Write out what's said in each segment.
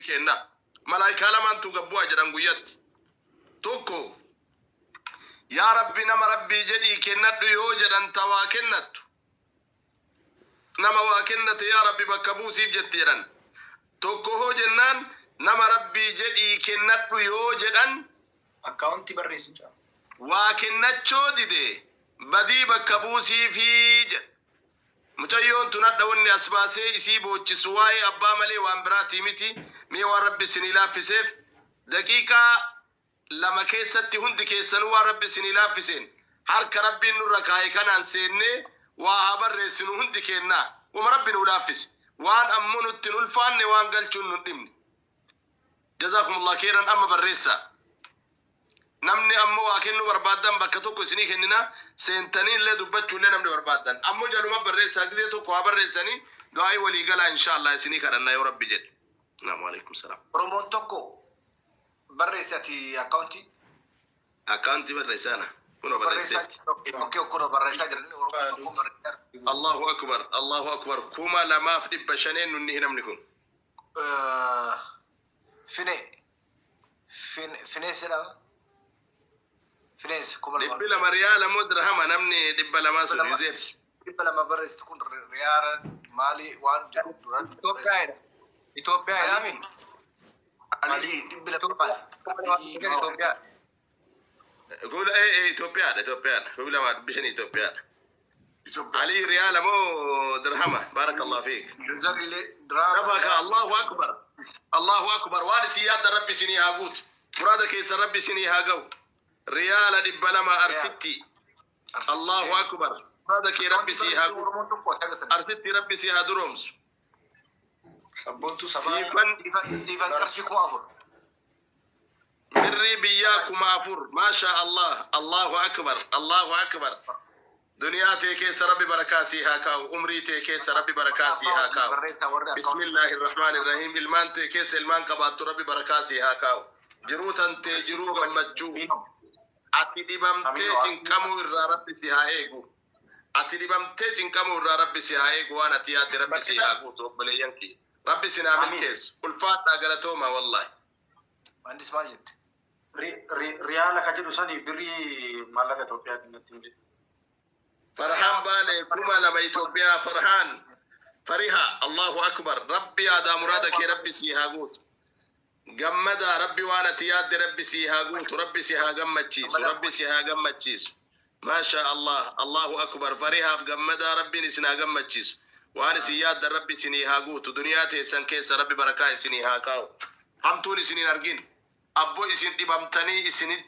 كنا ملائكة لما أنتو قبوا أجران قيت توكو يا ربي نما ربي جدي كنت يوجد أنت واكنت نما واكنت يا ربي بكبوسي بجتيرا توكو هو جنان نما ربي جدي كنت يوجد أن أكاونتي بريس جا واكنت شودي دي بدي بكبوسي في متيون تندوني أسباسي يسيبو تشسواي أبا ملي وامبراتي متي مي ورب سنيلا في سيف دقيقة لما كيستي هند كيسن ورب سنيلا في سين حرك ربي نور كاي كان انسيني وهبر سنو هند كينا ومربي نولافس وان امون التنولفان وان قلتون ندمني جزاكم الله خيرا اما بريسا نمني امو واكنو بربادن بكتوكو سني كننا سنتنين لا دبچو له نمني بربادن امو جالو ما بريسا غزيتو كو بريساني دعاي ولي قال ان شاء الله سني كدنا يا رب جل السلام عليكم السلام رومون توكو بريساتي أكاونتي بريسانا كنو بريساتي اوكي كنو بريساتي الله اكبر الله اكبر كما لما في بشنين نني هنا منكم فينيس كما دبلا مريال مدرهم نمني دبلا ما سو زيت دبلا ما بريس تكون ريال مالي وان جرب إثيوبيا رامي علي دبلا إثيوبيا قول ايه إثيوبيا قول ما بشني إثيوبيا علي ريال مو درهمه بارك الله فيك نفك الله اكبر الله اكبر وارسيات ربي سني هاغوت مرادك يس ربي سني هاغو ريال دبلا ما ارستي الله اكبر مرادك ربي سي هاغوت ارستي ربي سي هادرومس سبونتو سيفن كرشيكو افور مري بياكم افور ما شاء الله الله اكبر الله اكبر دنيا تيكيس ربي بركاسي هاكاو عمري تيكيس ربي بركاسي هاكاو بسم الله الرحمن الرحيم المان تيكيس المان قبات ربي بركاسي هاكاو جروتن تجرو غمجو اتديبم تيجن كمو ربي سي هايغو اتديبم تيجن كمو ربي سي هايغو وانا تياد ربي سي هاغو توبلي ينكي ربي سنا من كيس الفات غلطوما والله ما عندي سماجد ريال كجدو سني بري مالك توبيا دنتي فرحان بالي كما لما إثيوبيا فرحان فريها الله أكبر ربي هذا مرادك ربي سيهاغوت جمدا ربي وانا تياد ربي سيهاغوت ربي سيهاغمتشيس ربي سيهاغمتشيس ما شاء الله الله أكبر فريها في جمدا ربي نسناغمتشيس وانا سياد ربي سنيهاغوت دنياتي سنكيس ربي بركاي سنيهاكاو حمتوني سنين أرجين أبو إسن إبامتني إسنت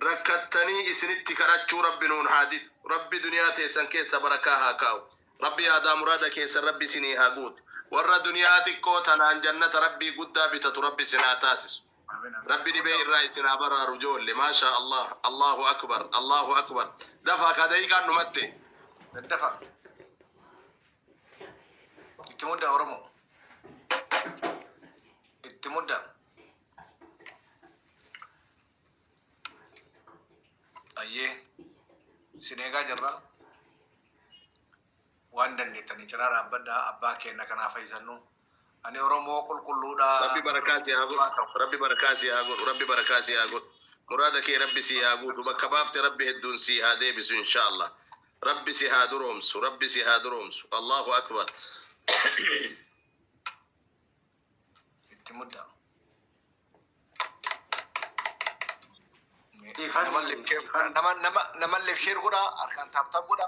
ركتني إسنت كراتشو ربي نون حادد ربي دنيا تيسن كيس بركاها كاو ربي هذا مرادك كيس ربي سني هاغود ورا دنياتك كوتنا عن جنة ربي قد بتت ربي سنا تاسس ربي دي بي الرئيس سنا برا رجول ما شاء الله الله أكبر الله أكبر دفع كذا نمتي الدفع التمدة أورمو التمدة أيه سنيغا جرا واندن نتاني جرا أبدا أبا كينا كنا فايزانو أني أورمو كل ربي بركاتي أقول ربي بركاتي أقول ربي بركاتي أقول مرادك ربي سي أقول وبكبابت ربي الدون سي هذه بس إن شاء الله ربي سي هادرومس ربي سي هادرومس الله أكبر التمدة nama lefshir gura arkan tap gura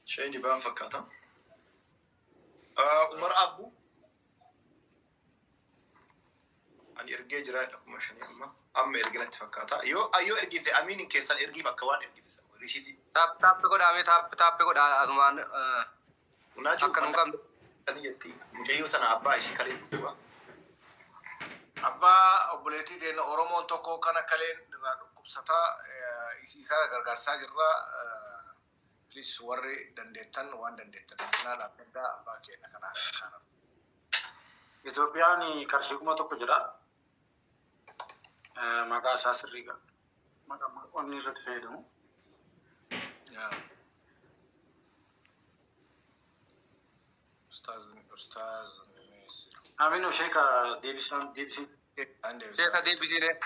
شيء يبان فكاتا umar abu ani erge jira kuma shani amma erginat fakata yo ayo ergite aminin kesan ergi bakwan ergite risiti tap ko dame tap ko da azman unaju akan kam tani yetti mujayo tana abba isi kale duwa abba obuleti den oromo tokko kana kalen kubsata isara gargarsa jirra lis warri dandetan wan dandetan na da penda abba ke na kana kana Ethiopia ni karshikuma tokko jira maka sasriga maka onni rat feedu ya أستاذ امين شيكا ديبسي عندي Sheekha deebisine.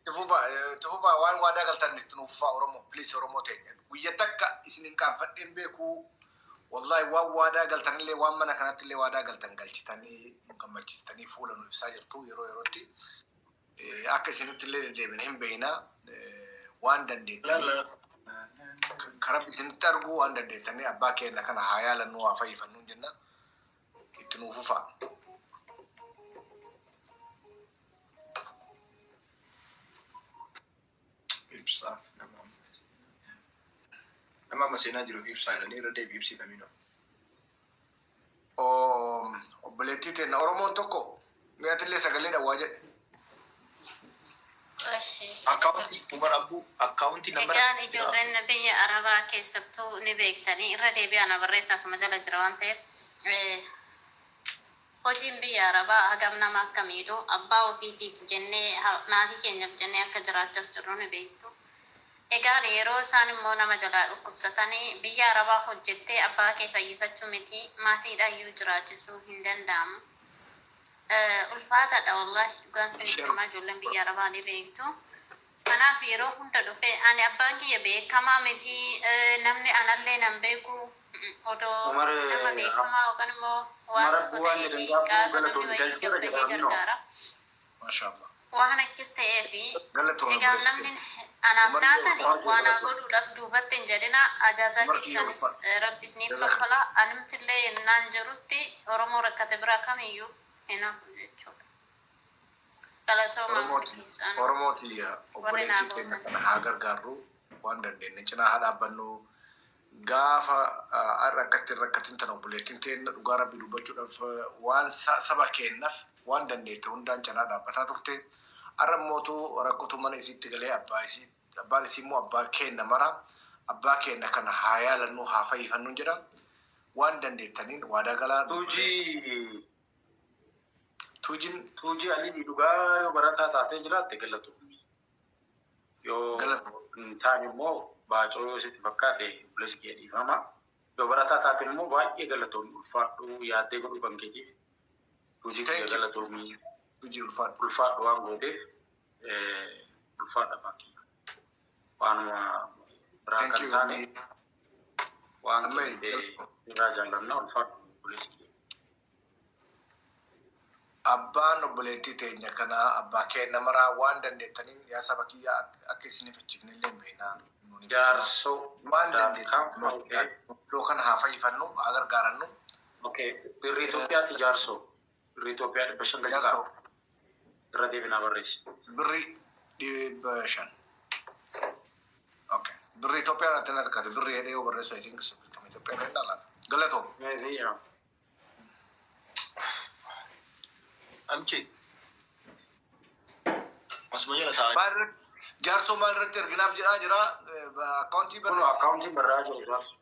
تفوبا وان وادا قلتن نتنوفا أورمو بليس أورمو تين ويتكا إسنين كان فتن بيكو والله وادا قلتن اللي وان منا كانت اللي وادا قلتن قلتني مكملتني فولا نفساجر تو يروتي أكسنت اللي ديبن هم بينا وان دنديت لا كرب إسنت أرجو وان دنديتني أباكي إنك أنا حيالا نوا فاي فنون جنة يتنوفا بيبسا أما مسينا جرو بيبسا لاني ردي بيبسي فمينو obboleettii teenya Oromoon tokko mi'aatillee sagalee dhawaa jedhe. Akkaawuntii umar abbuu akkaawuntii nambara. Egaan ijoolleen biyya Arabaa keessattuu ni beektanii irra deebi'ana barreessaa asuma jala jira waan ta'eef hojiin biyya Arabaa hagam nama akka miidhu abbaa ofiitiif jennee maatii keenyaaf jennee akka jiraachaa jirru ni beektu. Egaan yeroo isaan immoo nama jalaa dhukkubsatanii biyya Arabaa hojjettee abbaa kee fayyifachuu miti maatiidhaayyuu jiraachisuu hin danda'amu. Ulfaataadha wallahi dhugaan sinittimaa ijoolleen biyya Arabaa ni beektu. Kanaaf yeroo hunda dhufe ani abbaan kiyya beekamaa miti namni anallee nan beeku odoo nama beekamaa yookaan immoo waan tokko ta'ee fi qaasa namni wayii gabbahee gargaara. Maashaallah. Waan akkis ta'ee fi egaa namni anaaf naatani waan godhuudhaaf duubatti hin jedhina ajaa'isa keessanis rabbis ni faffala animtillee yennaan jirutti Oromoo rakkate biraa kamiyyuu hin hafu jechuudha. Oromooti obboleettii keenya haa gargaarru waan dandeenye cinaa haa dhaabbannu gaafa rakkatin tan obboleettiin teenya dhugaa rabbii dubbachuudhaaf waan saba keenyaaf waan dandeette hundaan cinaa dhaabbataa turte har'a mootuu rakkotu mana isiitti galee abbaan isii immoo abbaa keenya mara abbaa keenya kana haa yaalannu haa fayyifannu jedha waan dandeettaniin waadaa galaa tuujii alii dhugaa yoo barataa taatee jiraatte galatu yoo taan immoo baacoo yoo sitti fakkaate bules kee dhiifama yoo barataa taate immoo baay'ee galatoon ulfaadhu yaaddee godhu kan keetiif tuujii kee galatoomii tuujii ulfaadhu waan gooteef ulfaadha baakii waanuma biraa kan taane waan keetee irraa jaallannaa ulfaadhu bules kee. Abbaan obboleettii teenya kana abbaa keenya maraa waan dandeettaniin yaa saba kiyyaa akka isiniif ijjifne illee hin beeknaa. Jaarsoo waan dandeettaniin iddoo kana haa fayyifannu haa gargaarannu. Birrii Itoophiyaatti jaarsoo birrii Itoophiyaa 500 jaarsoo irra deebinaa barreessi. Birrii 500. Birrii Itoophiyaa irratti na takkate birrii hedhee yoo barreessu I think Itoophiyaa kan dhaalaata. Galatoo. Amchi. Masuma jala taa'ee. Jaarsoo maal irratti erginaaf jira akkaawuntii barreessi. Akkaawuntii barraa jiru jaarsoo.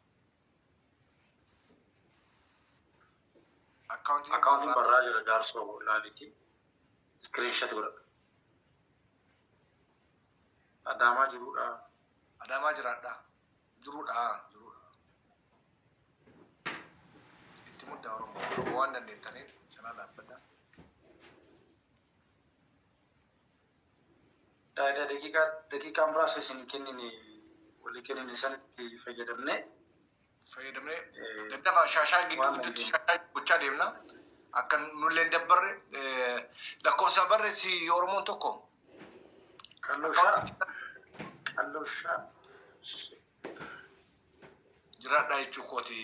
Akkaawuntii barraa jira jaarsoo laalitti. Screenshot godha. Adaamaa jirudha. Adaamaa jiraadha. Jirudha. Itti muddaa Oromoo waan dandeettaniif sanaa dhaabbata. daqiiqaa muraasa isin kennini walii kennini sanatti fayyadamne daddafa shaashaa gidduutti shaashaa gochaa deemna akka nulleen dabbarre lakkoofsa barreessi Oromoon tokko qallooshaa jiraadha jechuu kooti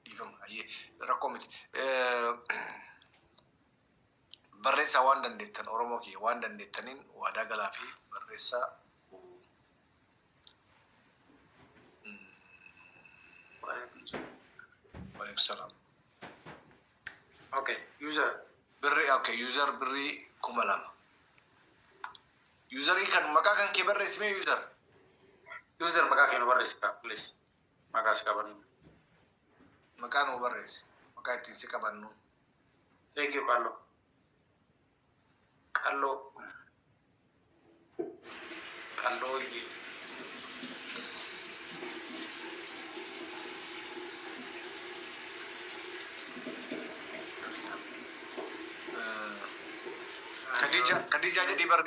dhiifama rakkoo miti. Barreessaa waan dandeettan Oromoo kiyya waan dandeettaniin waadaa galaa fi barreessaa waalaikumsalam. User birrii 2,000. Userii kan maqaa kan kee barreessime user maqaa kee nu barreessita please maqaa si qabannu maqaa nu barreessi maqaa ittiin si qabannu. Thank you Carlo. Kalau ini Khadija jadi bar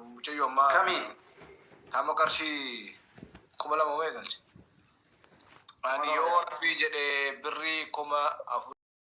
mucayyo ma Kami. hama qarshi kuma lama way galche ani yo rabbi jede birri kuma